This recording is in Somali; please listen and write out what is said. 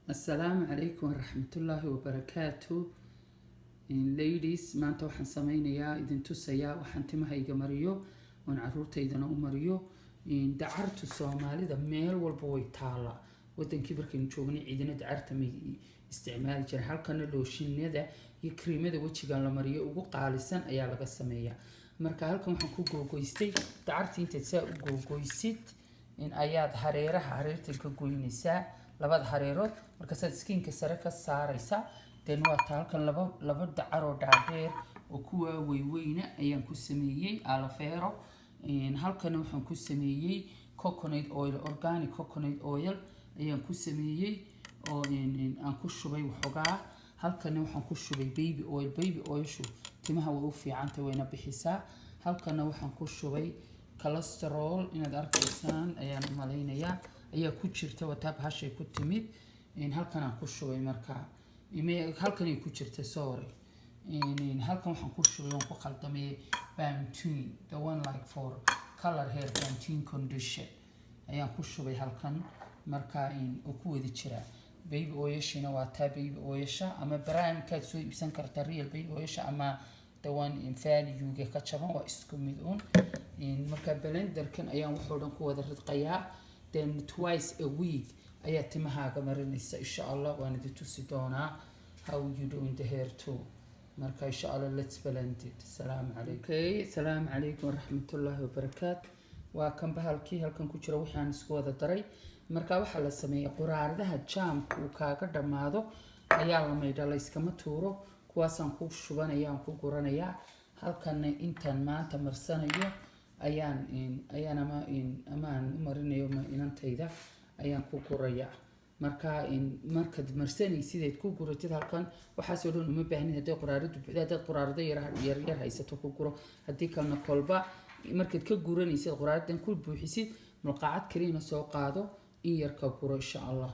السلام عليكم ورحمة الله وبركاته. ladies maanta waxaan sameynayaa idin tusayaa waxaan timahayga mariyo oon caruurtaydana u mariyo dacartu Soomaalida meel walba way taala wadankii markaynu joognay ciidana dacarta ma isticmaali jiray halkana looshinada iyo creamada wajiga la mariyo ugu qaalisan ayaa laga sameeyaa marka halkan waxaan ku googoystay dacartii inta saa u googoysid in ayaad hareerta ka goynaysaa labada hareerood marka saad skinka sare ka saaraysa den waa halkan laba dacar oo dhaadheer oo kuwa weyweyna ayaan ku sameeyay aloe halkan waxaan ku sameeyay coconut oil organic coconut oil ayaan ku sameeyay oo aan ku shubay waxoogaa halkan waxaan ku shubay baby oil shu timaha way u fiican tahay wayna bixisaa halkan waxaan ku shubay cholesterol inaad arkaysaan ayaan u maleynayaa ayaa ku jirta wataab hashay ku timid halkan aan ku shubay marka halkan ay ku jirta sorry halkan waxaan ku shubay waan ku qaldamay Pantene the one like for color hair Pantene condition ayaan ku shubay halkan marka oo ku wada jira baby oil-shina waa taa baby oil-sha ama brand ka soo iibsan kartaa real baby oil-sha ama the one in value ka jaban waa isku mid marka blender-kan ayaan wuxuu dhan ku wada ridqayaa then twice a week ayaa timahaaga marinaysa insha Allah waan idin tusi doonaa how you doing the hair too marka insha Allah let's blend it. Assalamu alaykum. Okay, assalamu alaykum warahmatullahi wabarakatuh. waa kan bahalkii halkan ku jira waxaan isku wada daray marka waxa la sameeyay quraaradaha jaamka uu kaaga dhamaado ayaa la meydha la iskama tuuro kuwaasaan ku shubanayaan ku guranayaa halkan intaan maanta marsanayo ayaan ama marinayo inantayda ayaan ku gurayaa marka marsanaysid ku guratid halkan waxa soo dhan uma baahnid haday quraarado yar haysato ku guro hadii kalena kolba markaad ka guranaysid quraaradan ku buuxisid mulqaacad kaliya soo qaado in yar ka guro insha Allah.